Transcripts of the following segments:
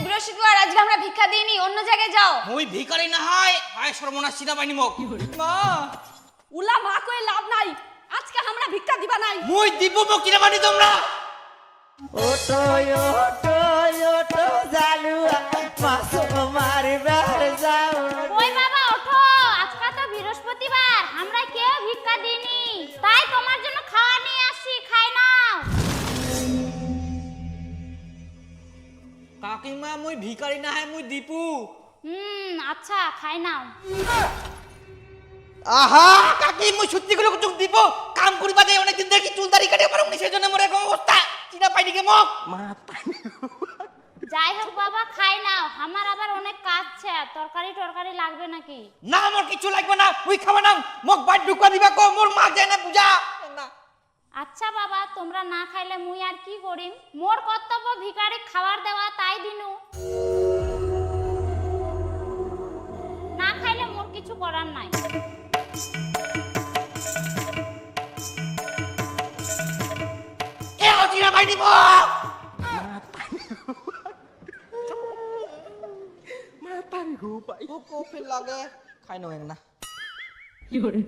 বৃহস্পতিবার আজকে আমরা ভিক্ষা দিইনি, অন্য জায়গায় যাও। মুই ভিখারি না হয় হায় সর্বনাশ চিনা পাইনি মোক। মা উলা মা কই লাভ নাই, আজকে আমরা ভিক্ষা দিবা নাই। মুই দিব মোক চিনা পাইনি তোমরা। ওটো ওটো ওটো জালুয়া মাসো মারবার যাও। ওই বাবা ওঠো, আজকে তো বৃহস্পতিবার, আমরা কেউ ভিক্ষা দিইনি, তাই তোমার জন্য খাওয়া নিয়ে আসি, খাই নাও। কাকিমা মুই ভিখারি না হয় মুই দীপু। আচ্ছা খাই নাও। আহা কাকি মুই সত্যি করে চোখ দিব কাম করিবা যাই অনেক দিন দেখি চুল দাড়ি কাটে পারো সেজন্য মোর এরকম অবস্থা চিনা পাইনি কে মোক। যাই হোক বাবা খাই নাও, আমার আবার অনেক কাজ আছে, তরকারি টরকারি লাগবে নাকি? না মোর কিছু লাগবে না, তুই খাবা না মোক বাড়ি ঢুকা দিবা কো, মোর মা যায় না পূজা না। আচ্ছা বাবা তোমরা না খাইলে মুই আর কি করিম, মোর কর্তব্য ভিখারি খাবার দেওয়া, তাই দিনু। না খাইলে মোর কিছু করার নাই। কে চিনা পাইনি মোক মাতারি হুপাই খুব কফি লাগে খাই নয় না। কি করে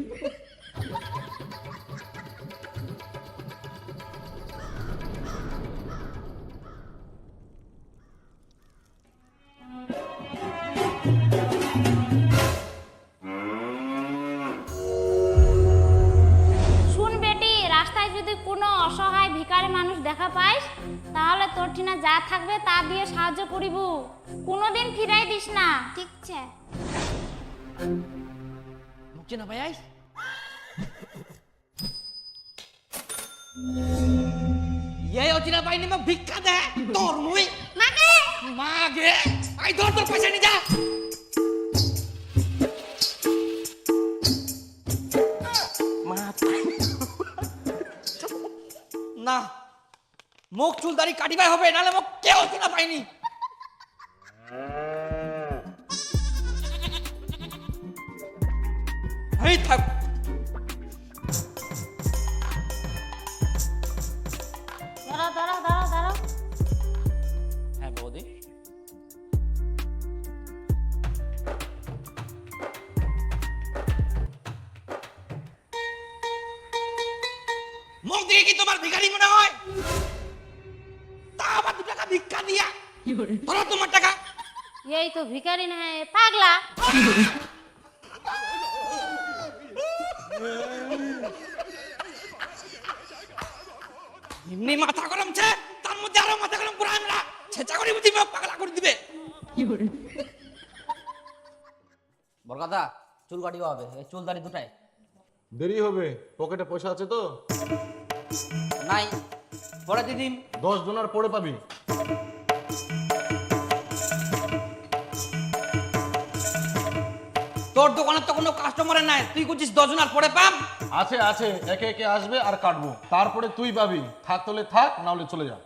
শুন বেটি, রাস্তায় যদি কোনো অসহায় ভিখারি মানুষ দেখা পাইস, তাহলে তোর ঠিনা যা থাকবে তা দিয়ে সাহায্য করিব, কোনোদিন ফিরাই দিস না। ঠিক আছে? মোক চিনা পাই আইস ये चिना पाइनी মোক ভিক্ষা দে তোর মুই মাকে মাগে আই ধর তোর পয়সা নিয়ে যা। না মুখ চুল দাড়ি কাটিবাই হবে, নালে মোক কেউ চিনা পাইনি। এই থাক দাঁড়াও দাঁড়াও দাঁড়াও দাঁড়াও। হ্যাঁ বৌদি মুখ দিয়ে কি তোমার ভিখারি মনে হয়? তা আবার 2 টাকা ভিক্ষা দিয়া কি করে ধরো তোমার টাকা। এই তো ভিখারি না পাগলা। এমনি মাথা গরম ছে, তার মধ্যে আরো মাথা গরম করে আমরা ছেঁচা করে বুঝি মোক পাগলা করে দিবে। কি করে বরকাদা চুল কাটিও হবে, এই চুল দাড়ি দুটাই দেরি হবে, পকেটে পয়সা আছে তো? নাই, পরে দিদিম। 10 জনের পরে পাবি। তোর দোকানে তো কোনো কাস্টমার নাই, তুই কুচিস 10 জনের পরে পাম। আছে আছে, একে একে আসবে আর কাটবো, তারপরে তুই পাবি। থাক তোলে থাক, না হলে চলে যা।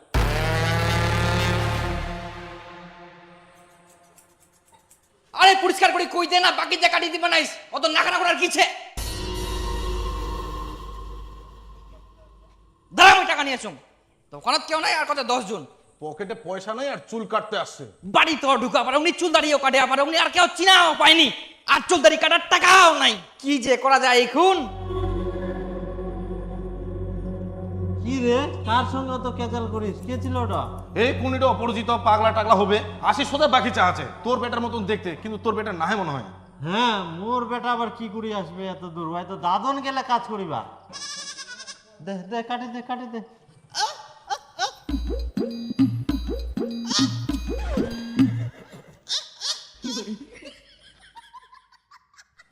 আরে পরিষ্কার করে কই দে না, বাকি যে কাটি দিবা নাইস, অত নাকানা করার কিছে। দাঁড়া আমি টাকা নিয়ে আসুম, দোকানত কেউ নাই আর কত 10 জন। পকেটে পয়সা নাই আর চুল কাটতে আসছে। বাড়ি তো ঢুকা পারে উনি চুল দাড়িও কাটে পারে উনি, আর কেউ চিনাও পায়নি, আর চুল দাড়ি কাটার টাকাও নাই। কি যে করা যায় এখন? কি রে, কার সঙ্গে তো কেচাল করিস? কে ছিল ওটা? এই কোনিটা অপরিচিত পাগলা টাগলা হবে, 80 সোদা বাকি চা আছে, তোর বেটার মতন দেখতে, কিন্তু তোর বেটার নাহে মনে হয়। হ্যাঁ, মোর বেটা আবার কি করি আসবে এত দূর? হয়তো দাদন গেলে কাজ করিবা। দে দে কাটি দে কাটি দে।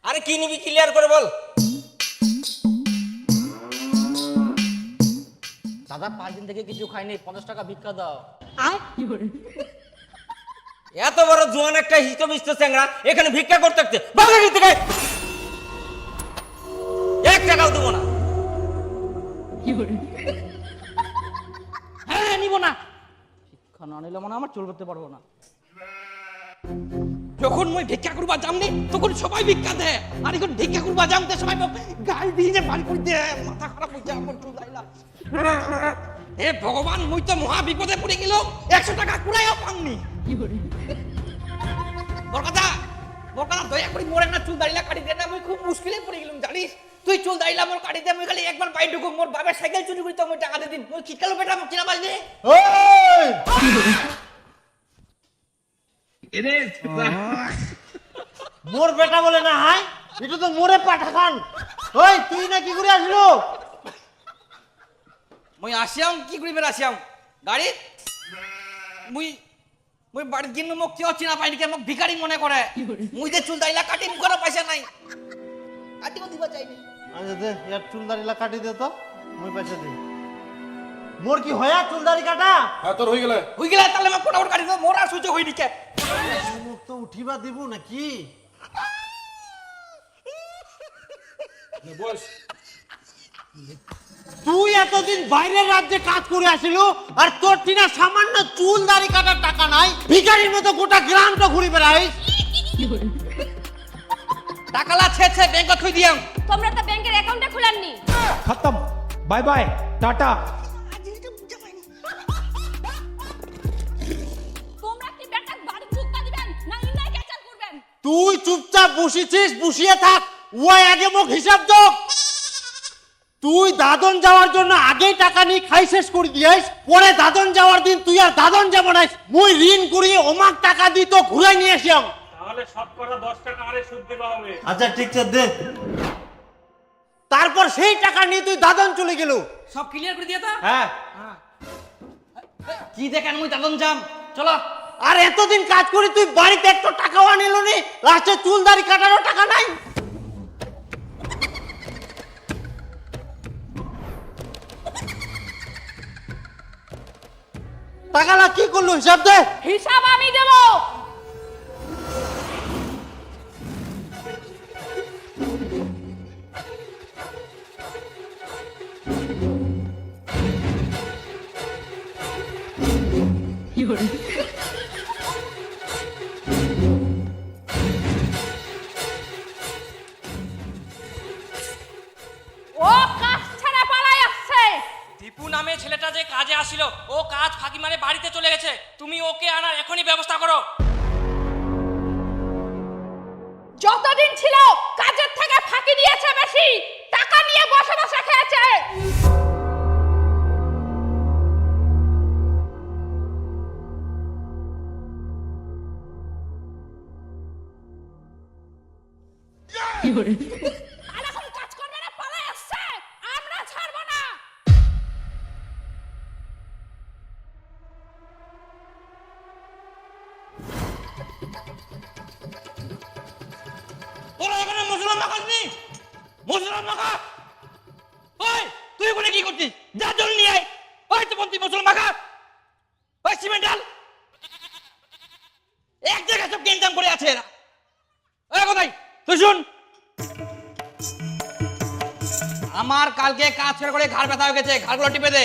আরে কি নিবি ক্লিয়ার করে বল। দাদা 5 দিন থেকে কিছু খাইনি, 50 টাকা ভিক্ষা দাও। কি করে এত বড় জোয়ান একটা হিস্ট চ্যাংড়া এখানে ভিক্ষা করতে থাকতে বাবা দিতে গায় 1 টাকাও দেবো না। কি করে হ্যাঁ নিব না, শিক্ষা না নিলে মানে আমার চুল করতে পারবো না। যখন মই ভিক্ষা করবা যামনি তখন সবাই ভিক্ষা দেয়, আর এখন ভিক্ষা করবা যামতে সবাই গাল দিয়ে বাড়ি করে দেয়, মাথা খারাপ হয়ে যায় আমার চুল দাইলা। এ ভগবান মুই তো মহা বিপদে পড়ে গেল 100 টাকা কুড়াইও পামনি বরকতা দয়া করে মোর একটা চুল দাড়িলা কাটি দে না মুই খুব মুশকিলে পড়ে গেলাম জানিস তুই চুল দাড়িলা মোর কাটি দে মুই খালি একবার বাইরে ঢুকো মোর বাবার সাইকেল চুরি করি তো মুই টাকা দে দিন মুই কি কালো বেটা মুই কিনা বাজনে ওই মোর বেটা বলে না হাই এটা তো মোরে পাঠাখান ওই তুই না কি করে আসলো মুই আসিয়াম কি করি বের আসিয়াম গাড়ি মুই বাড়ি দিন মুখ কেউ চিনা পাইনি কে মুখ ভিখারি মনে করে মুই যে চুল দাড়িলা কাটি মুখ কোনো পয়সা নাই কাটিও দিবা চাইনি আচ্ছা দে ইয়ার চুল দাড়িলা কাটি দে তো মুই পয়সা দিই মোর কি হয়া চুল দাড়ি কাটা হ্যাঁ তোর হয়ে গেলে হই গেলে তাহলে মুখ কোটা কাটি দাও মোর আর সুযোগ হইনি কে মুখ তো উঠিবা দিব নাকি বস তুই এতদিন বাইরের রাজ্যে কাজ করে আসিল আর তোর টিনা সামান্য চুল দাড়ি কাটার টাকা নাই ভিখারির মতো গোটা গ্রামটা ঘুরে বেড়াইস টাকালা ছে ব্যাংক থই দিয়াম তোমরা তো ব্যাংকের অ্যাকাউন্টে খুলেননি खत्म बाय बाय टाटा তোমরা কি বেটাক বাড়ি ঢুকতে দিবেন না ইনাই ক্যাচার করবেন তুই চুপচাপ বসেছিস বসিয়ে থাক ওই আগে মুখ হিসাব দাও তুই দাদন যাওয়ার জন্য আগেই টাকা নিয়ে খাই শেষ করে দিয়েছ পরে দাদন যাওয়ার দিন তুই আর দাদন যাব না মুই ঋণ করি ওমাক টাকা দি তো ঘুরাই নিয়ে আসিয়াম তাহলে শতকরা 10 টাকা আরে সুদ দিবা হবে আচ্ছা ঠিক আছে দে তারপর সেই টাকা নিয়ে তুই দাদন চলে গেল সব ক্লিয়ার করে দিয়া তা হ্যাঁ কি দেখেন মুই দাদন যাম চলো আর এতদিন কাজ করি তুই বাড়িতে একটা টাকাও আনিল নি লাস্টে চুল দাড়ি কাটারও টাকা নাই টাকালা কি করলো হিসাব দে হিসাব আমি দেব ও কাজ ছাড়া পালাই আসছে দীপু নামে ছেলেটা যে কাজে আসিল ও কাজ ফাঁকি মারে বাড়িতে চলে গেছে তুমি ওকে আনার এখনই ব্যবস্থা করো যতদিন ছিল কাজের থেকে ফাঁকি দিয়েছে বেশি টাকা নিয়ে বসে বসে খেয়েছে আর এখন কাজ করবে না পালাই আসছে আমরা ছাড়বো না তোরা এখানে মুসলমান মাখাসনি মুসলমান মাখা ওই তুই ওখানে কি করছিস যা জল নিয়ে আয় ওই তো বন্তি মুসলমান মাখা ওই সিমেন্ট ডাল এক জায়গায় সব গেঞ্জাম করে আছে এরা ওই কোথায় তুই শুন আমার কালকে কাজ ছেড়ে করে ঘাড় ব্যথা হয়ে গেছে ঘাড়গুলো টিপে দে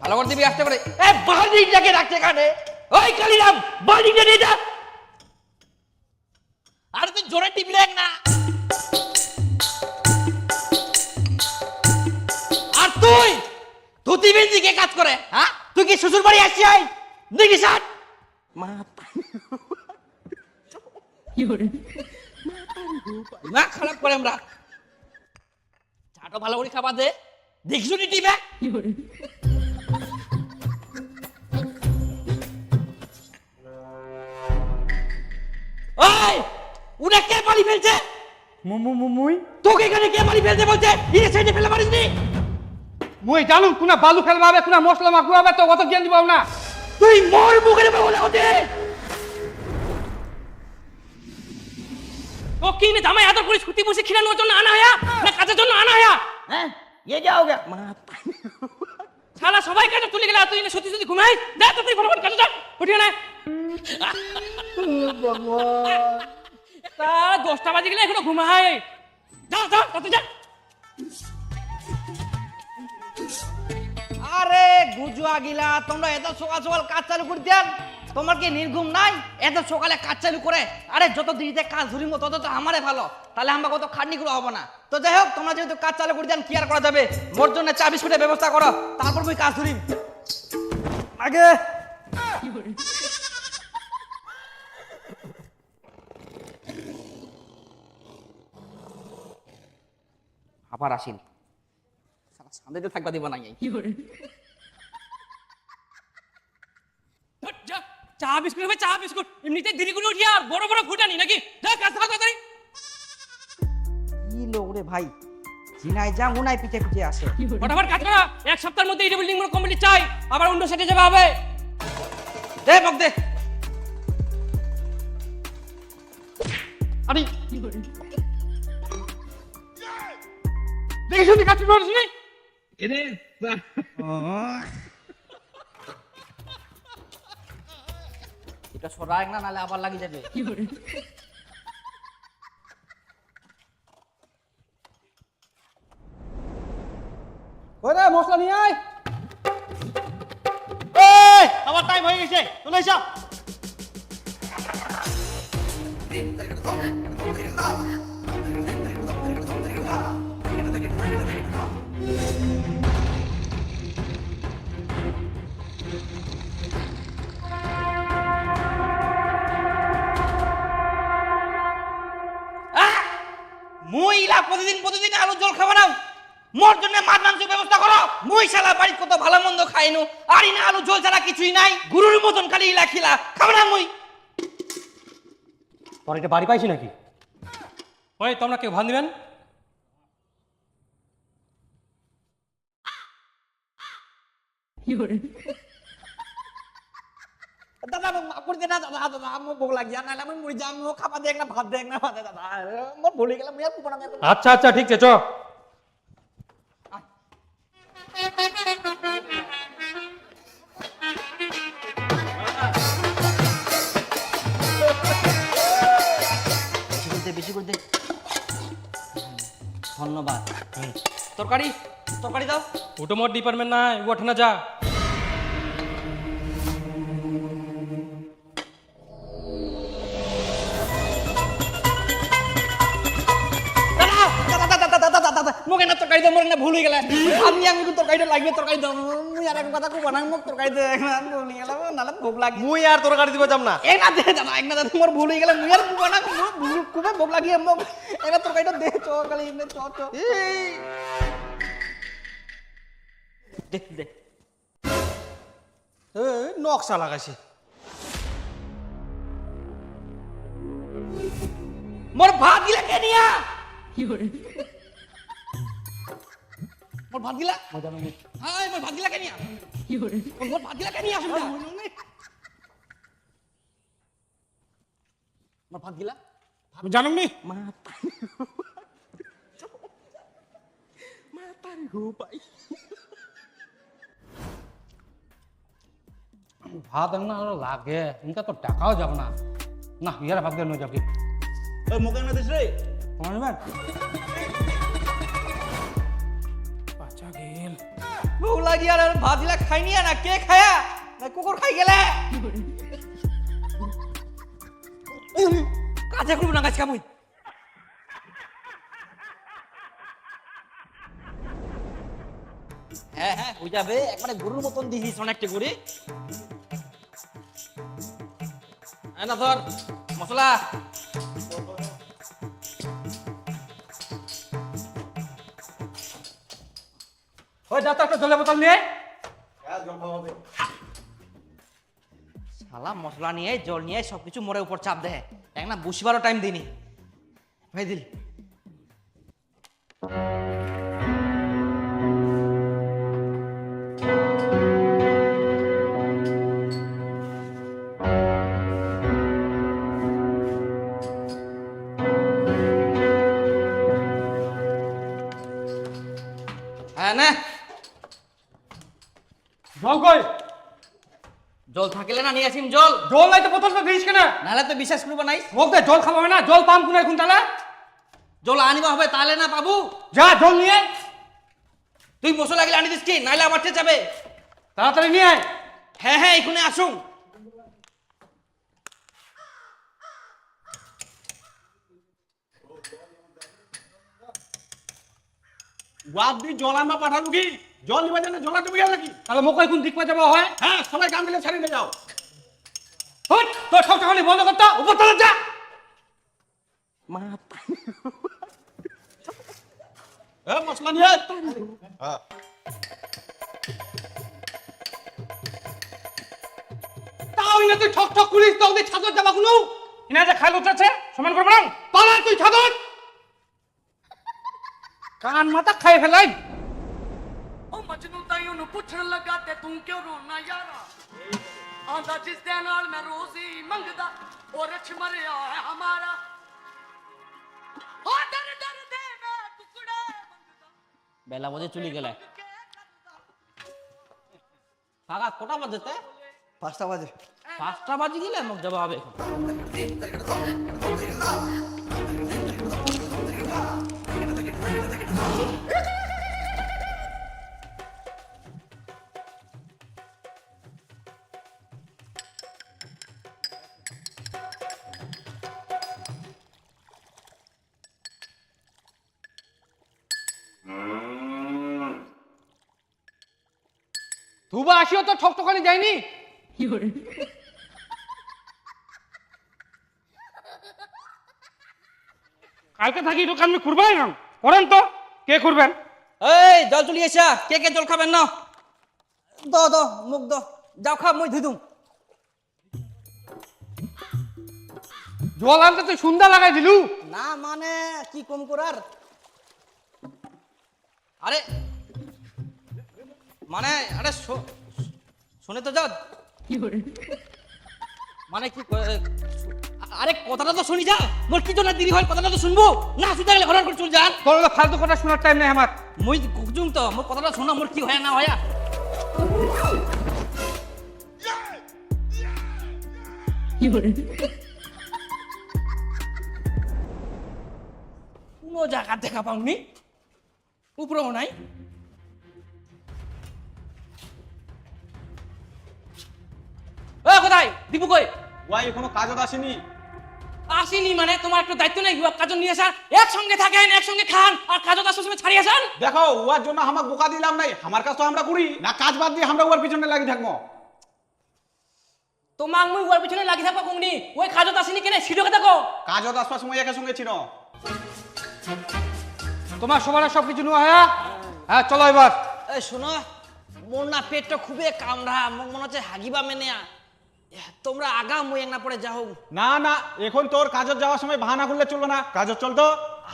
ভালো করে দিবি আস্তে করে এ বাড়িটাকে রাখছে এখানে ওই কালিরাম বাড়িটা নিয়ে যা আর তুই জোরে টিপি দেখ না আর তুই ধুতি বেঞ্জি কে কাজ করে হ্যাঁ তুই কি শ্বশুর বাড়ি আসছি আই দেখি সাট না খারাপ করে আমরা চাটো ভালো করে খাবার দে দেখিস নি টিপে ওই উনি কে বাড়ি ফেলছে মুই তোকে এখানে কে বাড়ি ফেলতে বলছে ইয়ে সাইডে ফেলে পারিস নি মুই জানু কোনা বালু ফেলবা হবে কোনা মশলা মাখবা হবে তো কত জ্ঞান দিব না তুই মোর মুখের বলে ওঠে ও কি নে জামাই এত করে ছুটি বসে খিলানোর জন্য আনা হয়া না কাজের জন্য আনা হয়া হ্যাঁ ये क्या हो गया শালা সবাই কাজে তুলে গেলে তুই না সত্যি সত্যি ঘুমাই যা তো তুই ফটাফট কাজে যা উঠিয়ে না তা 10টা বাজে গেলে এখনো ঘুমাই যা যা তাতে যা আরে গুজুয়া গিলা তোমরা এত সকাল সকাল কাজ চালু করে দেন তোমার কি নির্ঘুম নাই? এত সকালে কাজ চালু করে, আরে যত দেরিতে কাজ ধরিব তত তো আমারে ভালো, তাহলে আমরা কত খাটনি করে হবো না। তো যাই হোক, তোমরা যেহেতু কাজ চালু করে দেন, কি আর করা যাবে, মোর জন্য চা বিস্কুটের ব্যবস্থা করো, তারপর মুই কাজ ধরিম আগে। আবার আসিন, সামনে থাকবা দিব না। চা বিস্কুট হবে, চা বিস্কুট এমনিতে দেরি করে উঠি আর বড় বড় ফুটানি নাকি? যা কাজ থাকা তাড়াতাড়ি। কি লোক রে ভাই, জিনাই যা মুনাই পিছে পিছে আসে। ফটাফট কাজ করা, এক সপ্তাহের মধ্যে এই বিল্ডিং কমপ্লিট চাই, আবার অন্য সাইডে যাবে হবে। দে বক দে। আরে দেখি শুনি কাজ করিস নি? এটা সরাই না, নালে আবার লাগি যাবে। ওরে মশলা নিয়ে আয়। এই আমার টাইম হয়ে গেছে, চলে এসো। মুই ইলা প্রতিদিন আলু জল খাবো না, মোর জন্য মাছ মাংসের ব্যবস্থা করো। মুই শালা বাড়ি কত ভালো মন্দ খাইনু, আর ইনা আলু জল ছাড়া কিছুই নাই, গুরুর মতন খালি ইলা খিলা খাবো না মুই। তোর এটা বাড়ি পাইছি নাকি? ওই তোমরা কেউ ভান দিবেন? দাদা মাফ করে দে না দাদা, দাদা আমার ভোগ লাগিয়া, নাহলে আমি মরে যাম, খাবার দেখ না, ভাত দেখ না, দাদা মোর ভুলে গেলাম, মুই আর পুকো না। আচ্ছা আচ্ছা ঠিক আছে, চ। বেশি করে দে। ধন্যবাদ। তরকারি তরকারি দাও। ওটা মোর ডিপার্টমেন্ট নাই, ওঠে না যা। মোক এনে তরকারি দাও, মোর এনে ভুল হয়ে গেলে আমি তরকারিটা লাগবে, তরকারি দাও। মুই আর এক কথা খুব বানাই, মোক তরকারি দে, ভুল হয়ে গেল, নাহলে ভোগ লাগে। মুই আর তরকারি দিব যাম না। এক না দে দাদা, এক না দাদা, মোর ভুল হয়ে গেলে, মুই আর খুব বানাই, খুবই ভোগ লাগিয়ে মোক এনে তরকারিটা দে, চ কালি এনে চ চ দে দে। নকশা লাগাইছে। মোর ভাত গিলা কে নিয়া, মোর ভাত গিলা হাই, মোর ভাত গিলা কে নিয়া, মোর ভাত গিলা কে নিয়া, আসুন মোর ভাত গিলা জানুম নি ভাত না লাগে, ইনকা তো টাকাও যাব না। না ইয়ার ভাত দিয়ে যাবি মুখে না দিস রে। তোমার নেবেন? বাচ্চা গেল ভোগ লাগিয়া, আর ভাত গিলা খাই নিয়া না, কে খায়া না কুকুর খাই গেলে। কাজে করবো না, কাজ কামুই। হ্যাঁ হ্যাঁ হয়ে যাবে, একবারে গরুর মতন দিছিস অনেকটা করে। না ধর মশলা। ওই যা তো একটা জলের বোতল নিয়ে। শালা মশলা নিয়ে জল নিয়ে সবকিছু মোড়ের উপর চাপ দেয়, এক না বসিবারও টাইম দিনি ভাই দিল। হ্যাঁ না জল কই? জল থাকিলে না নিয়ে আসিম জল। জল নাই তো বোতলটা দিস কেন? নাহলে তো বিশ্বাস করবো নাই। বলতে জল খাবো না, জল পাম কোন এখন তাহলে? জল আনিবা হবে, তাহলে না পাবো। যা জল নিয়ে আয়। তুই মশলা গেলে আনি দিস কি, নাহলে আমার যাবে। তাড়াতাড়ি নিয়ে আয়। হ্যাঁ হ্যাঁ এখানে আসুন। ওয়াদ দি জল আনবা পাঠাবো কি? জল নিবা জানে জলা ডুবে গেল নাকি? তাহলে মোক কোন দিক পা যাবা হয়? হ্যাঁ, সবাই কাম দিলে ছাড়ি নিয়ে যাও। হট তোর সব টাকা বন্ধ করতে উপর তলা যা। মশলা নিয়ে আয়। হ্যাঁ। তাও ইনা তুই ঠক ঠক করিস তো ওদের ছাদর যাবা কোনো? ইনা যে খাইলো চাচ্ছে সমান করব না। পালা তুই ছাদর। কান মাথা খাই ফেলাই। ও ਮਜਨੂੰ ਤਾਈਓ ਨੂੰ ਪੁੱਛਣ ਲੱਗਾ ਤੇ ਤੂੰ ਕਿਉਂ ਰੋਣਾ ਯਾਰਾ ਆਂਦਾ ਜਿਸ ਦੇ ਨਾਲ ਮੈਂ ਰੋਜ਼ੀ ਮੰਗਦਾ ਉਹ ਰਛ ਮਰਿਆ ਹੈ ਹਮਾਰਾ ਹੋ ਡਰ ਡਰ ਦੇ ਮੈਂ ਟੁਕੜਾ বেলা বাজে চলে গেলে কাকা কটা বাজেতে? 5টা বাজে। 5টা বাজে গেলে মোক যাওয়া হবে এখন। ধুবা আসিও তো ঠক ঠকানি যায়নি। কালকে থাকি তো কাম করবাই না করেন তো কে করবেন? এই জল চলি এসা কে কে জল খাবেন না? দ মুখ দ যাও খা মই ধুই দুম। জল আনতে তুই সুন্দর লাগাই দিলু। না মানে কি কম করার? আরে মানে আরে শুনে তো যাও মানে কি আরে কথাটা তো শুনি যা মোর কি জন্য দেরি হয় কথাটা তো শুনবো না শুনতে গেলে ঘর করে চল যান। তোর তো ফালতু কথা শোনার টাইম নেই আমার। মই কুজুম তো মোর কথাটা শোনা মোর কি হয় না হয় কোনো জায়গা দেখা পাওনি উপরেও নাই। কোথায় দীপু কই? ওয়াই এখনো কাজত আসেনি। আসেনি মানে তোমার একটু দায়িত্ব নেই কাজল নিয়ে আসার? একসঙ্গে থাকেন একসঙ্গে খান আর কাজত আসার সময় ছাড়িয়ে আসান। দেখো ওয়ার জন্য আমাকে বোকা দিলাম নাই, আমার কাজ তো আমরা করি না, কাজ বাদ দিয়ে আমরা ওর পিছনে লাগি থাকবো। তোমাক মুই ওর পিছনে লাগি থাকবো কোননি? ওই কাজত আসেনি কেনে সিডকে দেখো। কাজত আসবার সময় একে সঙ্গে ছিল। তোমার সবার সব কিছু নেওয়া হ্যাঁ? হ্যাঁ চলো এবার। এই শোনো মোর না পেটটা খুবই কামড়া মোক মনে হচ্ছে হাগিবা মেনে তোমরা আগা মুই এক না পরে যাও। না না এখন তোর কাজত যাওয়ার সময় বাহানা করলে চলবে না, কাজত চলতো।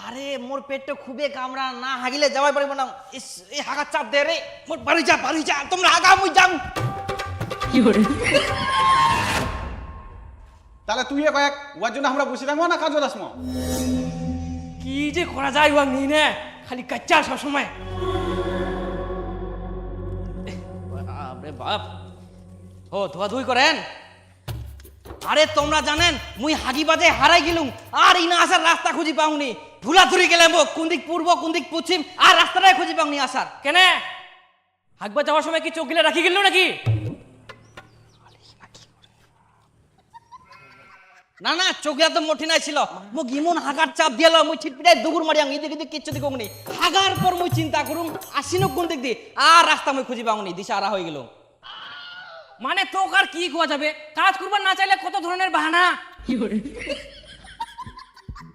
আরে মোর পেটটা খুবই কামড়া না হাগিলে যাওয়াই পারিব না। এই হাগার চাপ দে রে মোর বাড়ি যা তোমরা আগা মুই যাম। তাহলে তুই কয়েক ওর জন্য আমরা বসে থাকবো না কাজত আসবো? কি যে করা যায় ওয়াং নি না খালি কাচ্চা সব সময়। আরে বাপ ও ধোয়া ধুই করেন। আরে তোমরা জানেন মুই হাগিবাজে হারাই গেলুম আর ইনা আসার রাস্তা খুঁজি পাওনি। ধুলা ধুরি গেলাম কোন দিক পূর্ব কোন দিক পশ্চিম আর রাস্তাটাই খুঁজি পাওনি আসার। কেন হাগবা যাওয়ার সময় কি চোখ গিলে রাখি গেল নাকি? না না চোখে তো মোটি নাই ছিল মোক ইমন হাগার চাপ দিয়াল মুই ছিটপিটাই দুগুর মারিয়াং এদিক এদিক কিচ্ছু দিক নি। হাগার পর মুই চিন্তা করুম আসিনো কোন দিক দি আর রাস্তা মুই খুঁজি পাওনি দিশা আরা হয়ে গেল। মানে তোক আর কি কোয়া যাবে কাজ করবার না চাইলে কত ধরনের বাহানা।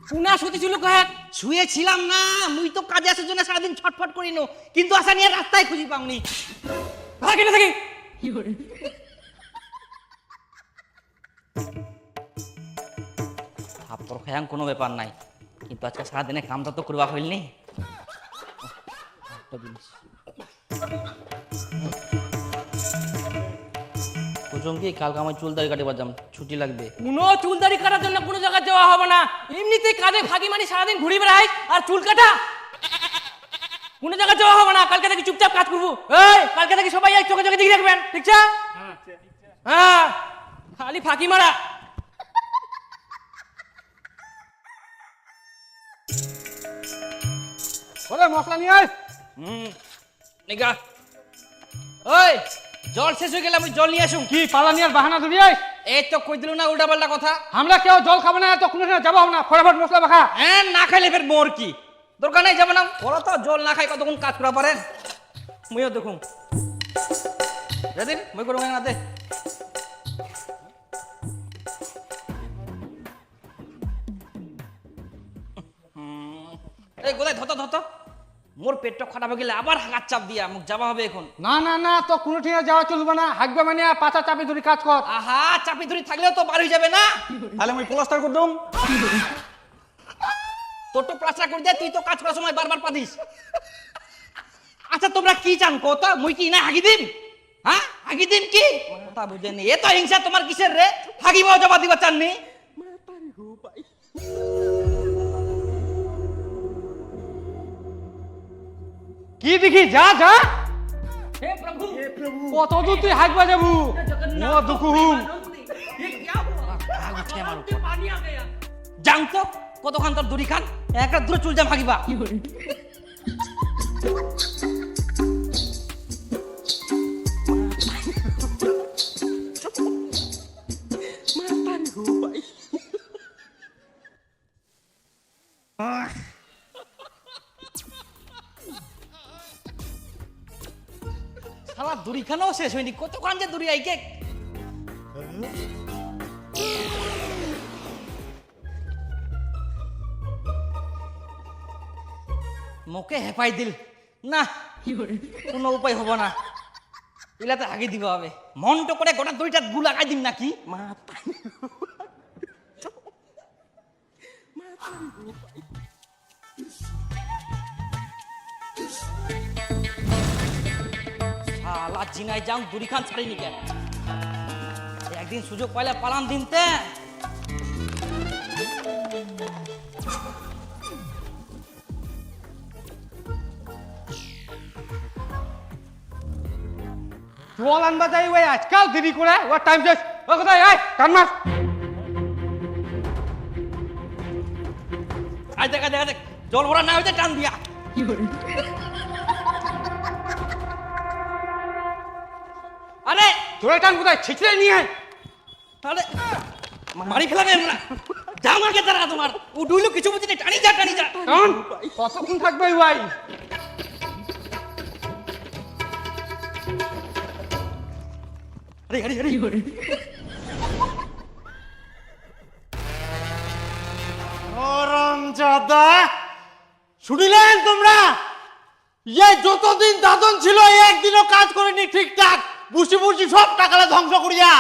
পুনা শুতেছিল কয়েক শুয়েছিলাম না মুই তো কাজে আসার জন্য সারাদিন ছটফট করি নো কিন্তু আসা নিয়ে রাস্তায় খুঁজি পাওনি। ভাগি না থাকি থাপ্পর খায়াং কোনো ব্যাপার নাই কিন্তু আজকে সারাদিনে কামটা তো করবা হইল নি। কি কালকে আমার চুল দাড়ি কাটিবার যাম ছুটি লাগবে। কোনো চুল দাড়ি কাটার জন্য কোনো জায়গায় যাওয়া হবে না, এমনিতেই কাজে ফাঁকি মানি সারাদিন ঘুরি বেড়াই আর চুল কাটা কোনো জায়গায় যাওয়া হবে না। কালকে থেকে চুপচাপ কাজ করবো। এই কালকে থেকে সবাই এক চোখে চোখে দেখে রাখবেন ঠিক আছে? হ্যাঁ খালি ফাঁকি মারা। ওরে মশলা নিয়ে আয়। নিগা ওই জল শেষ হয়ে গেলে আমি জল নিয়ে আসুন। কি পালা নিয়ে বাহানা ধরি আয়? এই তো কই দিল না উল্টা পাল্টা কথা। আমরা কেউ জল খাবো না তো কোনো যাবো না ফটাফট মশলা মাখা। হ্যাঁ না খাইলে ফের মোর কি দরকার নেই যাবে না, ওরা তো জল না খাই কতক্ষণ কাজ করা পারেন। মুইও দেখুন যেদিন মুই করবো না দে। এই গোদাই ধত ধত, মোর পেটটা খারাপ হয়ে গেলে আবার হাগার চাপ দিয়া মুখ যাওয়া হবে এখন। না না না, তো কোনো ঠিনা যাওয়া চলবে না, হাগবে মানে পাছা চাপি ধরে কাজ কর। আহা, চাপি ধরি থাকলেও তো বার হয়ে যাবে না। তাহলে আমি প্লাস্টার করে দম। তোর তো প্লাস্টার করে দে, তুই তো কাজ করার সময় বারবার পাদিস। আচ্ছা তোমরা কি চান কত, মুই কি না হাগি দিম? হ্যাঁ হাগি দিম কি কথা বুঝেনি, এ তো হিংসা তোমার কিসের রে? হাগিবাও জমা দিবা চাননি? কি দেখি, যা যা, হে প্রভু, কত দূর তুই হাগবা যাবু? ও দুঃখ হুম, জান তো কতক্ষণ তোর দড়ি খান, একটা দূরে চুল জাম হাগিবা। শালা দড়ি খানাও শেষ হয়নি, কতক্ষণ যে দড়ি আইকে। মুখে হেপাই দিল না, কোনো উপায় হবো না, এলাতে হাগি দিব হবে। মনটো করে গোটা দুইটা গু লাগাই দিম নাকি? শালা জিনাই যাও দড়ি খান ছাড়িনি কেন? একদিন সুযোগ পাইলে পালান দিনতে। জল আনবা যাই ওই আজকাল দেরি করে, ও টাইম শেষ। ও কোথায় আয় টান মার। আজ দেখা দেখা দেখ, জল ভরা না হইতে টান দিয়া। আরে তোরা টান কোথায় ছিচড়ে নিয়ে আয়। তাহলে মারি ফেলাবে আমরা। যাও আগে তারা তোমার ও ডুইলো কিছু বুঝি না, টানি যা টানি যা। টান, কতক্ষণ থাকবে ওই? আরে আরে আরে হরামজাদা, শুনিলেন তোমরা? যতদিন দাদন ছিল একদিনও কাজ করেনি ঠিকঠাক, বুঝি বুঝি সব টাকাটা ধ্বংস করিয়া।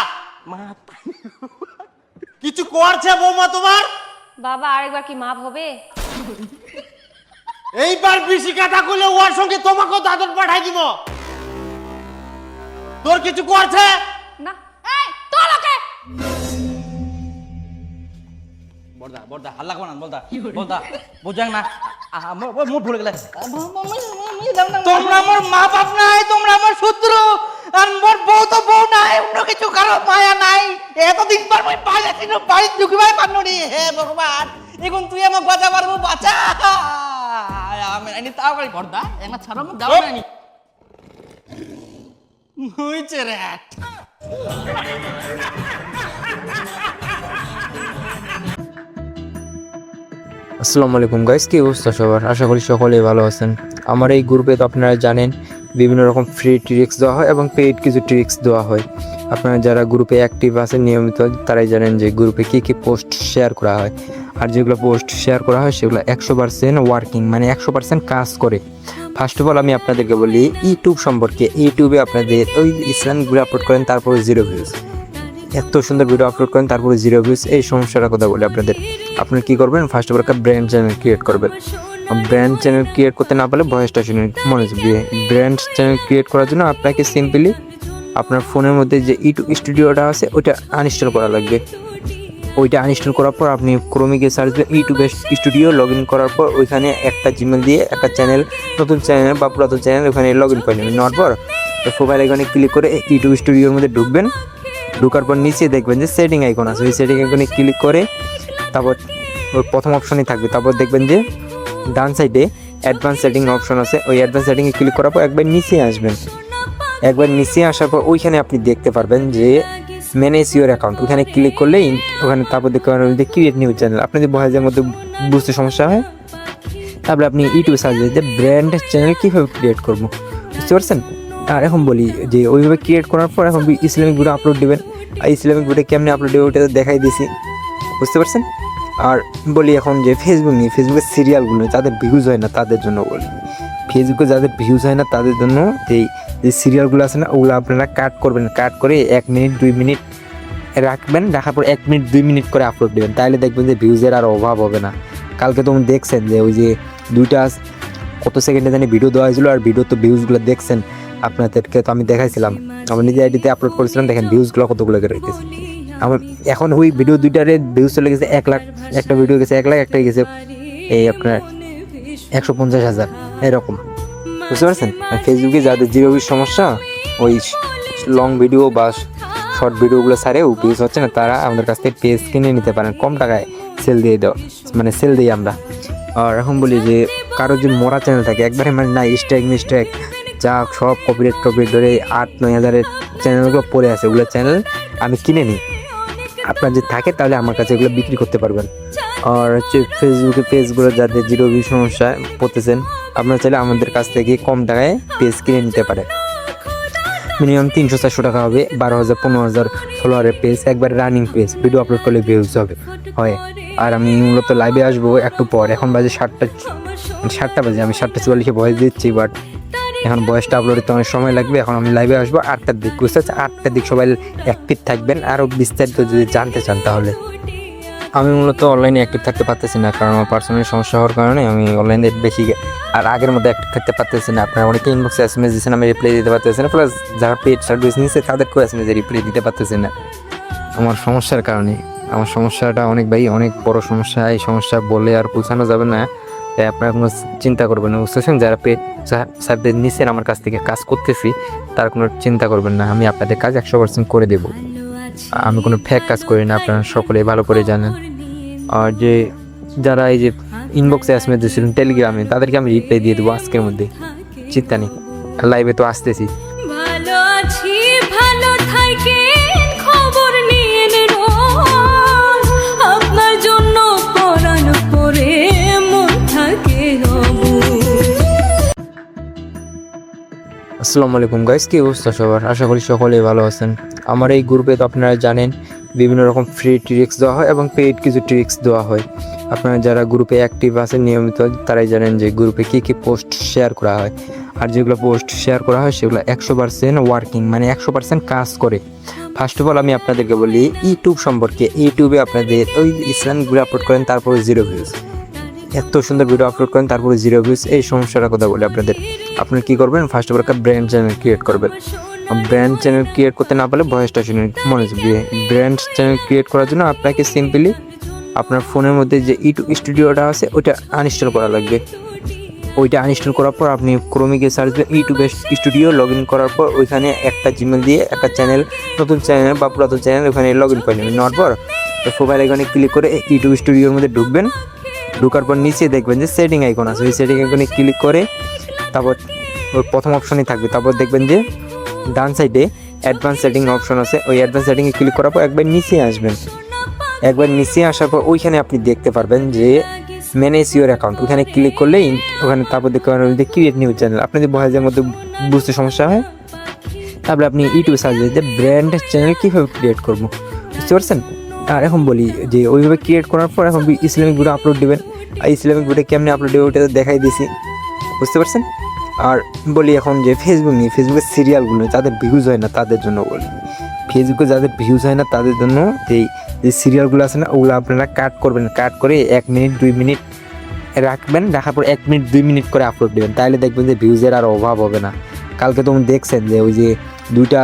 কিছু করছে বৌমা তোমার? বাবা আরেকবার কি মাপ হবে? এইবার বেশি কথা কইলে ওর সঙ্গে তোমাকেও দাদন পাঠাই দিব। তোর কিছু করছে না, এই তোর ওকে বড়দা বড়দা হাল্লা কোনা বলদা বলদা বুঝাং না, মোর ভুলে গেলে। তোমরা মোর মা বাপ নাই, তোমরা আমার শত্রু, আর মোর বউ তো বউ নাই, অন্য কিছু কারো মায়া নাই। এতদিন পর মই পাইছি না, বাড়ি ঢুকিবাই পারনি। হে ভগবান, এখন তুই আমাকে বাঁচা পারবো, বাঁচা। আমি আনি তাও করি বড়দা, এনা ছাড়ো মুখ দাও না নি হইছে রে। আসসালামু আলাইকুম গাইস, কি অবস্থা সবার? আশা করি সকলেই ভালো আছেন। আমার এই গ্রুপে তো আপনারা জানেন বিভিন্ন রকম ফ্রি ট্রিক্স দেওয়া হয় এবং পেইড কিছু ট্রিক্স দেওয়া হয়। আপনারা যারা গ্রুপে অ্যাক্টিভ আছেন নিয়মিত, তারাই জানেন যে গ্রুপে কী কী পোস্ট শেয়ার করা হয়। আর যেগুলো পোস্ট শেয়ার করা হয় সেগুলো 100% ওয়ার্কিং, মানে 100% কাজ করে। ফার্স্ট অফ অল আমি আপনাদেরকে বলি ইউটিউব সম্পর্কে। ইউটিউবে আপনাদের ওই ইসলামগুলো আপলোড করেন, তারপরে 0 ভিউজ। এত সুন্দর ভিডিও আপলোড করেন, তারপরে 0 ভিউজ। এই সমস্যাটার কথা বলি আপনাদের। আপনারা কী করবেন? ফার্স্ট অফ অল একটা ব্র্যান্ড চ্যানেল ক্রিয়েট করবেন। ব্র্যান্ড চ্যানেল ক্রিয়েট করতে না পারলে ভয়েসটা শুনে মনোযোগ দিয়ে। ব্র্যান্ড চ্যানেল ক্রিয়েট করার জন্য আপনাকে সিম্পলি আপনার ফোনের মধ্যে যে ইউটিউব স্টুডিওটা আছে ওইটা আনইনস্টল করা লাগবে। ওইটা আনইনস্টল করার পর আপনি ক্রোমে গিয়ে সার্চ দেবেন ইউটিউব স্টুডিও। লগ ইন করার পর ওইখানে একটা জিমেল দিয়ে একটা চ্যানেল, নতুন চ্যানেল বা পুরাতন চ্যানেল ওখানে লগ ইন করে নেবেন। নেওয়ার পর প্রোফাইল আইকনে ক্লিক করে ইউটিউব স্টুডিওর মধ্যে ঢুকবেন। ঢোকার পর নিচে দেখবেন যে সেটিং আইকন আছে, ওই সেটিং আইকনে ক্লিক করে তারপর ওই প্রথম অপশনে থাকবে। তারপর দেখবেন যে ডান সাইডে অ্যাডভান্স সেটিং অপশন আছে, ওই অ্যাডভান্স সেটিংয়ে ক্লিক করার পর একবার নিচে আসবেন। একবার নিচে আসার পর ওইখানে আপনি দেখতে পারবেন যে ম্যানেজ ইউর অ্যাকাউন্ট। ওখানে ক্লিক করলেই ওখানে তারপর দেখতে পারবেন যে ক্রিয়েট নিউ চ্যানেল। আপনাদের ভয়েসের মধ্যে বুঝতে সমস্যা হয় তারপরে আপনি ইউটিউবে সার্চ দিতে ব্র্যান্ড চ্যানেল কীভাবে ক্রিয়েট করবো, বুঝতে পারছেন। আর এখন বলি যে ওইভাবে ক্রিয়েট করার পর এখন ইসলামিক ভিডিও আপলোড দেবেন, আর ইসলামিক ভিডিও কেমনি আপলোড দেবে ওইটা দেখাই দিয়েছি, বুঝতে পারছেন। আর বলি এখন যে ফেসবুক নিয়ে, ফেসবুকের সিরিয়ালগুলো যাদের ভিউজ হয় না তাদের জন্য বলি, ফেসবুকে যাদের ভিউজ হয় না তাদের জন্য এই যে সিরিয়ালগুলো আছে না ওগুলো আপনারা কাট করবেন, কাট করে 1 মিনিট 2 মিনিট রাখবেন, রাখার পর 1 মিনিট 2 মিনিট করে আপলোড দেবেন, তাহলে দেখবেন যে ভিউজের আর অভাব হবে না। কালকে তো দেখছেন যে ওই যে 2টা কত সেকেন্ডে জানি ভিডিও দেওয়া হয়েছিল, আর ভিডিও তো ভিউজগুলো দেখছেন, আপনাদেরকে তো আমি দেখাইছিলাম, আমার নিজে আইডিতে আপলোড করেছিলাম, দেখেন ভিউজগুলো কতগুলো রয়েছে আমার। এখন ওই ভিডিও 2টারে ভিউজ চলে গেছে 1 লাখ, একটা ভিডিও গেছে 1 লাখ, একটা গেছে এই আপনার 150,000 এরকম, বুঝতে পারছেন। ফেসবুকে যাদের জিরো ভিউজ সমস্যা, ওই লং ভিডিও বা শর্ট ভিডিওগুলো ছাড়েও ভিউজ হচ্ছে না, তারা আমাদের কাছ থেকে পেজ কিনে নিতে পারেন, কম টাকায় সেল দিয়ে দাও, মানে সেল দিই আমরা। আর এখন বলি যে কারো যদি মরা চ্যানেল থাকে একবারে, মানে না স্ট্রাইক যা সব কপিরাইট ধরে 8-9 হাজারের চ্যানেলগুলো পড়ে আছে, ওগুলো চ্যানেল আমি কিনে নিই, আপনার যদি থাকে তাহলে আমার কাছে এগুলো বিক্রি করতে পারবেন। আর হচ্ছে ফেসবুকে পেজগুলো যাদের জিরো ভিউ সমস্যা পড়তেছেন, আপনারা চাইলে আমাদের কাছ থেকে কম টাকায় পেজ কিনে নিতে পারেন। মিনিমাম 300-400 টাকা হবে, 12,000 15,000 ফলোয়ারের পেজ, একবার রানিং পেজ, ভিডিও আপলোড করলে ভিউজ হবে হয়। আর আমি মূলত লাইভে আসবো একটু পর, এখন বাজে 7টা বাজে, আমি 7:44 ভয়েস দিচ্ছি, বাট এখন ভয়েসটা আপলোড করতে অনেক সময় লাগবে। এখন আমি লাইভে আসবো 8টার দিক, বুঝতে পারছি 8টার দিক সবাই অ্যাক্টিভ থাকবেন। আরও বিস্তারিত যদি জানতে চান তাহলে আমি মূলত অনলাইনে অ্যাক্টিভ থাকতে পারতেছি না, কারণ আমার পার্সোনাল সমস্যা হওয়ার কারণে আমি অনলাইনে বেশি আর আগের মধ্যে অ্যাক্টিভ থাকতে পারতেছি না। আপনারা অনেকে ইনবক্সে SMS দিচ্ছেন, আমি রিপ্লাই দিতে পারতেছি না, প্লাস যারা পেড সার্ভিস নিচ্ছে তাদেরকেও SMS রিপ্লাই দিতে পারতেছি না আমার সমস্যার কারণে। আমার সমস্যাটা অনেক বড় সমস্যা, এই সমস্যা বলে আর পৌঁছানো যাবে না, তাই আপনারা কোনো চিন্তা করবেন না, বুঝতেছেন। যারা পেড সার্ভিস নিচ্ছেন আমার কাছ থেকে, কাজ করতেছি, তার কোনো চিন্তা করবেন না, আমি আপনাদের কাজ 100% করে দেবো, আমি কোনো ফেক কাজ করি না, আপনারা সকলেই ভালো করে জানেন। আর যে যারা এই যে ইনবক্সে SMS দিয়েছিলেন টেলিগ্রামে, তাদেরকে আমি রিপ্লাই দিয়ে দেবো আজকের মধ্যে, চিন্তা নেই, লাইভে তো আসতেছি। ভালো আছি, ভালো থাকেন, খবর নিয়েন রোজ, আপনার জন্য পরাণ পরে মন থাকে আসসালামু আলাইকুম গাইস, কি অবস্থা সবার? আশা করি সকলেই ভালো আছেন। আমার এই গ্রুপে তো আপনারা জানেন বিভিন্ন রকম ফ্রি ট্রিক্স দেওয়া হয় এবং পেইড কিছু ট্রিক্স দেওয়া হয়। আপনারা যারা গ্রুপে অ্যাক্টিভ আছেন নিয়মিত, তারাই জানেন যে গ্রুপে কী কী পোস্ট শেয়ার করা হয়, আর যেগুলো পোস্ট শেয়ার করা হয় সেগুলো 100% ওয়ার্কিং, মানে 100% কাজ করে। ফার্স্ট অফ অল আমি আপনাদেরকে বলি ইউটিউব সম্পর্কে। ইউটিউবে আপনাদের ওই ইসলামিক ভিডিও আপলোড করেন, তারপরে 0 ভিউজ, এত সুন্দর ভিডিও আপলোড করেন তারপরে 0 ভিউজ, এই সমস্যাটার কথা বলি আপনাদের। আপনারা কী করবেন, ফার্স্ট অফ অল একটা ব্র্যান্ড চ্যানেল ক্রিয়েট করবেন। ব্র্যান্ড চ্যানেল ক্রিয়েট করতে না পারলে ভয়েসটা শুনে মনোযোগ দিয়ে, ব্র্যান্ড চ্যানেল ক্রিয়েট করার জন্য আপনাকে সিম্পলি আপনার ফোনের মধ্যে যে ইউটিউব স্টুডিওটা আছে ওইটা আনইনস্টল করা লাগবে। ওইটা আনইনস্টল করার পর আপনি ক্রোমে গিয়ে সার্চ দেবেন ইউটিউব স্টুডিও, লগ ইন করার পর ওইখানে একটা জিমেল দিয়ে একটা চ্যানেল, নতুন চ্যানেল বা পুরাতন চ্যানেল ওখানে লগ ইন করে নেবেন। নেওয়ার পর প্রোফাইল আইকনে ক্লিক করে ইউটিউব স্টুডিওর মধ্যে ঢুকবেন। ঢোকার পর নিচে দেখবেন যে সেটিং আইকন আছে, ওই সেটিং আইকনে ক্লিক করে তারপর ওই প্রথম অপশনে থাকবে, তারপর দেখবেন যে ডান সাইডে অ্যাডভান্স সেটিং অপশন আছে, ওই অ্যাডভান্স সেটিংয়ে ক্লিক করার পর একবার নিচে আসবেন। একবার নিচে আসার পর ওইখানে আপনি দেখতে পারবেন যে ম্যানেজ ইউর অ্যাকাউন্ট, ওখানে ক্লিক করলেই ওখানে তারপর দেখতে পারবেন যে ক্রিয়েট নিউ চ্যানেল। আপনাদের ভয়েসের মধ্যে বুঝতে সমস্যা হয়, তারপরে আপনি ইউটিউবে সার্চ দিতে ব্র্যান্ড চ্যানেল কীভাবে ক্রিয়েট করবো, বুঝতে পারছেন। আর এখন বলি যে ওইভাবে ক্রিয়েট করার পর এখন ইসলামিক ভিডিও আপলোড দেবেন, আর ইসলামিক ভিডিও কেমনি আপলোড দেবে ওইটা দেখাই দিয়েছি, বুঝতে পারছেন। আর বলি এখন যে ফেসবুক নিয়ে, ফেসবুকের সিরিয়ালগুলো যাদের ভিউজ হয় না তাদের জন্য বলি, ফেসবুকে যাদের ভিউজ হয় না তাদের জন্য এই যে সিরিয়ালগুলো আছে না ওগুলো আপনারা কাট করবেন, কাট করে 1 মিনিট 2 মিনিট রাখবেন, রাখার পর 1 মিনিট 2 মিনিট করে আপলোড দেবেন, তাহলে দেখবেন যে ভিউজের আর অভাব হবে না। কালকে তো দেখছেন যে ওই যে 2টা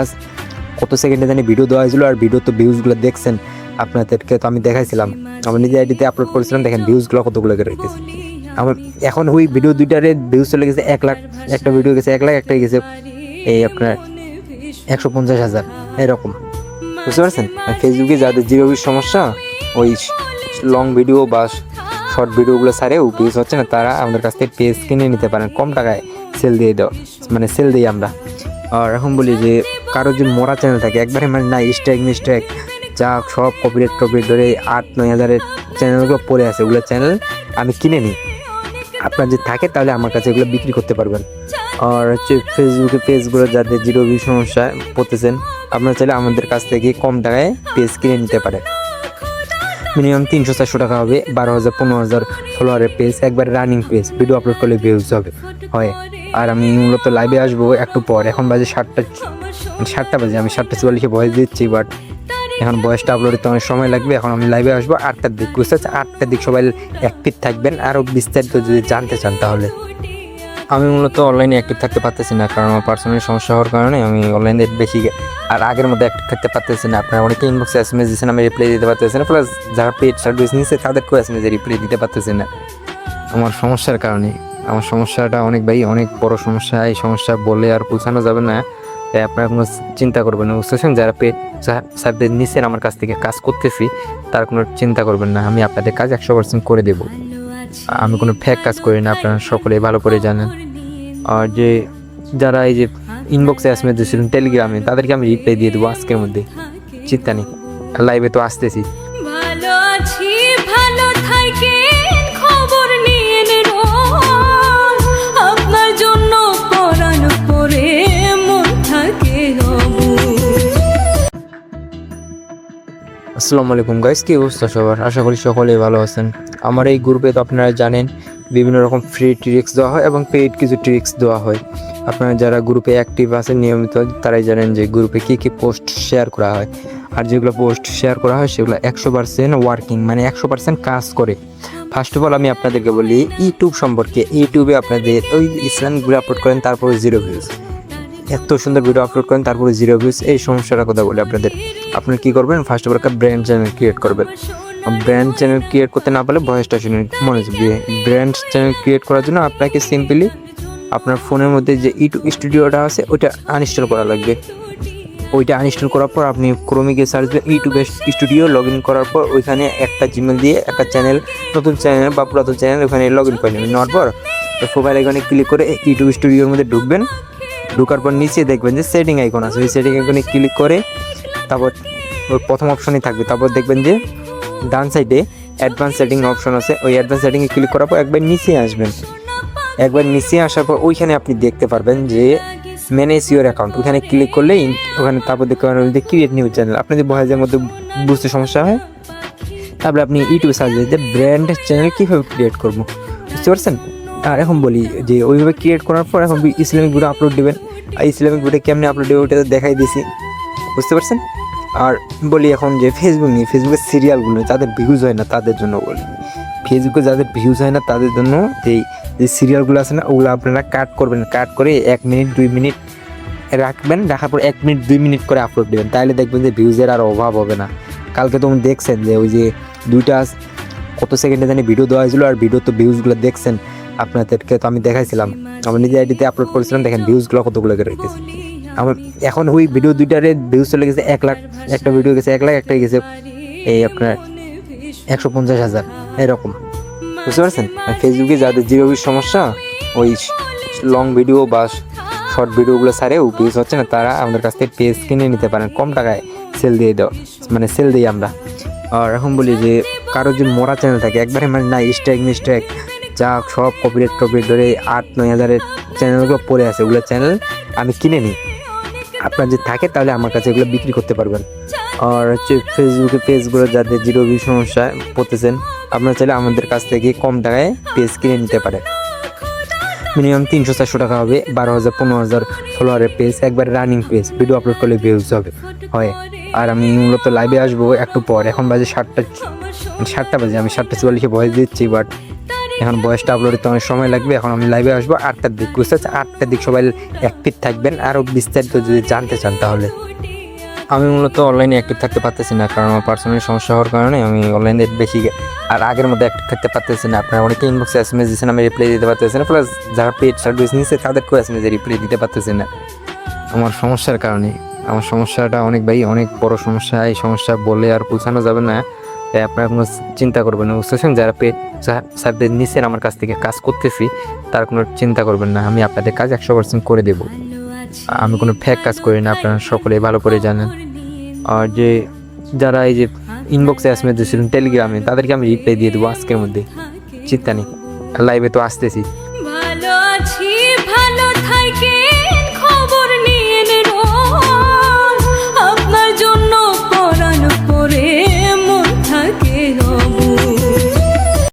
কত সেকেন্ডে জানি ভিডিও দেওয়া হয়েছিল, আর ভিডিও তো ভিউজগুলো দেখছেন, আপনাদেরকে তো আমি দেখাইছিলাম, আমার নিজে আইডিতে আপলোড করেছিলাম, দেখেন ভিউজগুলো কতগুলো রয়েছে আমার। এখন ওই ভিডিও 2টারে ভিউজ চলে গেছে 1 লাখ, একটা ভিডিও গেছে 1 লাখ, একটা গেছে এই আপনার 150,000 এরকম, বুঝতে পারছেন। ফেসবুকে যাদের জিরো ভিউজ সমস্যা, ওই লং ভিডিও বা শর্ট ভিডিওগুলো ছাড়েও ভিউজ হচ্ছে না, তারা আমাদের কাছ থেকে পেজ কিনে নিতে পারেন, কম টাকায় সেল দিয়ে দাও, মানে সেল দিই আমরা। আর এখন বলি যে কারো যদি মরা চ্যানেল থাকে একবারে, মানে না স্ট্রাইক যা সব কপিরাইট ধরে 8-9 হাজারের চ্যানেলগুলো পড়ে আছে, ওগুলো চ্যানেল আমি কিনে নিই, আপনার যদি থাকে তাহলে আমার কাছে এগুলো বিক্রি করতে পারবেন। আর হচ্ছে ফেসবুকে পেজগুলো যাদের 0 ভিউ সমস্যা পড়তেছেন, আপনারা চাইলে আমাদের কাছ থেকে কম টাকায় পেজ কিনে নিতে পারেন। মিনিমাম 300-400 টাকা হবে। 12,000 15,000 ফলোয়ারের পেজ, একবার রানিং পেজ, ভিডিও আপলোড করলে ভিউজ হবে হয়। আর আমি মূলত লাইভে আসবো একটু পর, এখন বাজে 7টা বাজে, আমি 7:44 ভয়েস দিচ্ছি, বাট এখন ভয়েসটা আপলোড করতে অনেক সময় লাগবে। এখন আমি লাইভে আসবো 8টার দিক, বুঝতে পারছি 8টার দিক সবাই অ্যাক্টিভ থাকবেন। আরও বিস্তারিত যদি জানতে চান তাহলে আমি মূলত অনলাইনে অ্যাক্টিভ থাকতে পারতেছি না, কারণ আমার পার্সোনাল সমস্যা হওয়ার কারণে আমি অনলাইনে বেশি আর আগের মধ্যে অ্যাক্টিভ থাকতে পারতেছি না। আপনারা অনেকে ইনবক্সে SMS দিচ্ছেন, আমি রিপ্লাই দিতে পারতেছি না, প্লাস যারা পেড সার্ভিস নিচ্ছে তাদেরকেও SMS রিপ্লাই দিতে পারতেছি না আমার সমস্যার কারণে। আমার সমস্যাটা অনেক অনেক বড় সমস্যা, এই সমস্যা বলে আর পৌঁছানো যাবে না, তাই আপনারা কোনো চিন্তা করবেন না, বুঝতেছেন? যারা পেড সার্ভিস নিচ্ছেন আমার কাছ থেকে, কাজ করতেছি, তার কোনো চিন্তা করবেন না, আমি আপনাদের কাজ 100% করে দেবো। আমি কোনো ফেক কাজ করি না, আপনারা সকলেই ভালো করে জানেন। আর যে যারা এই যে ইনবক্সে SMS দিয়েছিলেন টেলিগ্রামে, তাদেরকে আমি রিপ্লাই দিয়ে দেবো আজকের মধ্যে, চিন্তা নেই। লাইভে তো আসতেছি। ভালো আছি, ভালো থাকেন, খবর নিয়েন রোজ, আপনার জন্য পরাণ পরে মন থাকে আসসালামু আলাইকুম গাইস, কি অবস্থা সবার? আশা করি সকলেই ভালো আছেন। আমার এই গ্রুপে তো আপনারা জানেন বিভিন্ন রকম ফ্রি ট্রিক্স দেওয়া হয় এবং পেইড কিছু ট্রিক্স দেওয়া হয়। আপনারা যারা গ্রুপে অ্যাক্টিভ আছেন নিয়মিত, তারাই জানেন যে গ্রুপে কী কী পোস্ট শেয়ার করা হয়। আর যেগুলো পোস্ট শেয়ার করা হয় সেগুলো 100% ওয়ার্কিং, মানে 100% কাজ করে। ফার্স্ট অফ অল আমি আপনাদেরকে বলি ইউটিউব সম্পর্কে। ইউটিউবে আপনাদের ওই ইসলামিক আপলোড করেন, তারপরে 0 ভিউজ, এত সুন্দর ভিডিও আপলোড করেন তারপরে 0 ভিউজ, এই সমস্যাটার কথা বলি আপনাদের। আপনারা কী করবেন? ফার্স্ট অফ অল একটা ব্র্যান্ড চ্যানেল ক্রিয়েট করবেন। ব্র্যান্ড চ্যানেল ক্রিয়েট করতে না পারলে ভয়েসটা শুনে মনে হচ্ছে। ব্র্যান্ড চ্যানেল ক্রিয়েট করার জন্য আপনাকে সিম্পলি আপনার ফোনের মধ্যে যে ইউটিউব স্টুডিওটা আছে ওইটা আনইনস্টল করা লাগবে। ওইটা আনইনস্টল করার পর আপনি ক্রোমে গিয়ে সার্চ দেবেন ইউটিউব স্টুডিও, লগ ইন করার পর ওইখানে একটা জিমেল দিয়ে একটা চ্যানেল, নতুন চ্যানেল বা পুরাতন চ্যানেল ওখানে লগ ইন করে নেবেন। নেওয়ার পর প্রোফাইল আইকনে ক্লিক করে ইউটিউব স্টুডিওর মধ্যে ঢুকবেন। ঢোকার পর নিচে দেখবেন যে সেটিং আইকন আছে, ওই সেটিং আইকনে ক্লিক করে তারপর ওই প্রথম অপশনে থাকবে। তারপর দেখবেন যে ডান সাইডে অ্যাডভান্স সেটিং অপশন আছে, ওই অ্যাডভান্স সেটিংয়ে ক্লিক করার পর একবার নিচে আসবেন। একবার নিচে আসার পর ওইখানে আপনি দেখতে পারবেন যে ম্যানেজ ইউর অ্যাকাউন্ট, ওখানে ক্লিক করলেই ওখানে তারপর দেখতে পারবেন যে ক্রিয়েট নিউ চ্যানেল। আপনাদের ভয়েসের মধ্যে বুঝতে সমস্যা হয়, তারপরে আপনি ইউটিউবে সার্চ দিন যে ব্র্যান্ড চ্যানেল কীভাবে ক্রিয়েট করবো, বুঝতে পারছেন? আর এখন বলি যে ওইভাবে ক্রিয়েট করার পর এখন ইসলামিক ভিডিও আপলোড দেবেন। আর ইসলামিক ভিডিও কেমনি আপলোড দেবে ওইটা দেখাই দিয়েছি, বুঝতে পারছেন? আর বলি এখন যে ফেসবুক নিয়ে, ফেসবুকের সিরিয়ালগুলো যাদের ভিউজ হয় না তাদের জন্য বলি। ফেসবুকে যাদের ভিউজ হয় না তাদের জন্য যে সিরিয়ালগুলো আছে না, ওগুলো আপনারা কাট করবেন। কাট করে 1 মিনিট 2 মিনিট রাখবেন, রাখার পর 1 মিনিট 2 মিনিট করে আপলোড দেবেন, তাহলে দেখবেন যে ভিউজের আর অভাব হবে না। কালকে তো দেখছেন যে ওই যে 2টা কত সেকেন্ডে জানি ভিডিও দেওয়া হয়েছিল, আর ভিডিও তো ভিউজগুলো দেখছেন, আপনাদেরকে তো আমি দেখাইছিলাম, আমার নিজের আইডিতে আপলোড করেছিলাম, দেখেন ভিউজগুলো কতগুলো রেখেছি আমার। এখন ওই ভিডিও 2টারে ভিউজ চলে গেছে 1 লাখ, একটা ভিডিও গেছে 1 লাখ, একটা গেছে এই আপনার 150,000 এরকম, বুঝতে পারছেন? ফেসবুকে যাদের 0 ভিউজ সমস্যা, ওই লং ভিডিও বা শর্ট ভিডিওগুলো ছাড়েও ভিউজ হচ্ছে না, তারা আমাদের কাছ থেকে পেজ কিনে নিতে পারেন কম টাকায়, সেল দিয়ে দেওয়া, মানে সেল দিই আমরা। আর এখন বলি যে কারো যদি মরা চ্যানেল থাকে একবারে, মানে না স্ট্রাইক যা সব কপিরাইট ধরে 8-9 হাজারের চ্যানেলগুলো পড়ে আছে, ওগুলো চ্যানেল আমি কিনে নিই। আপনার যদি থাকে তাহলে আমার কাছে এগুলো বিক্রি করতে পারবেন। আর হচ্ছে ফেসবুকে পেজগুলো যাদের 0 ভিউ সমস্যা পড়তেছেন, আপনারা চাইলে আমাদের কাছ থেকে কম টাকায় পেজ কিনে নিতে পারেন। মিনিমাম 300-400 টাকা হবে। 12,000 15,000 ফলোয়ারের পেজ, একবার রানিং পেজ, ভিডিও আপলোড করলে ভিউজ হবে হয়। আর আমি মূলত লাইভে আসবো একটু পর, এখন বাজে 7টা বাজে, আমি 7:44 ভয়েস দিচ্ছি, বাট এখন ভয়েসটা আপলোড করতে অনেক সময় লাগবে। এখন আমি লাইভে আসবো 8টার দিক, বুঝতে পারছি 8টার দিক সবাই অ্যাক্টিভ থাকবেন। আরও বিস্তারিত যদি জানতে চান তাহলে আমি মূলত অনলাইনে অ্যাক্টিভ থাকতে পারতেছি না, কারণ আমার পার্সোনাল সমস্যা হওয়ার কারণে আমি অনলাইনে বেশি আর আগের মধ্যে অ্যাক্টিভ থাকতে পারতেছি না। আপনারা অনেকে ইনবক্সে SMS দিচ্ছেন, আমি রিপ্লাই দিতে পারতেছি না, প্লাস যারা পেড সার্ভিস নিচ্ছে তাদেরকেও SMS রিপ্লাই দিতে পারতেছি না আমার সমস্যার কারণে। আমার সমস্যাটা অনেক বড় সমস্যা, এই সমস্যা বলে আর পৌঁছানো যাবে না, তাই আপনারা কোনো চিন্তা করবেন না, বুঝতে পারছেন? যারা পেড সার্ভিস নিচ্ছেন আমার কাছ থেকে, কাজ করতেছি, তার কোনো চিন্তা করবেন না, আমি আপনাদের কাজ 100% করে দেবো। আমি কোনো ফেক কাজ করি না, আপনারা সকলেই ভালো করে জানেন। আর যে যারা এই যে ইনবক্সে SMS দিয়েছিলেন টেলিগ্রামে, তাদেরকে আমি রিপ্লাই দিয়ে দেবো আজকের মধ্যে, চিন্তা নেই। লাইভে তো আসতেছি।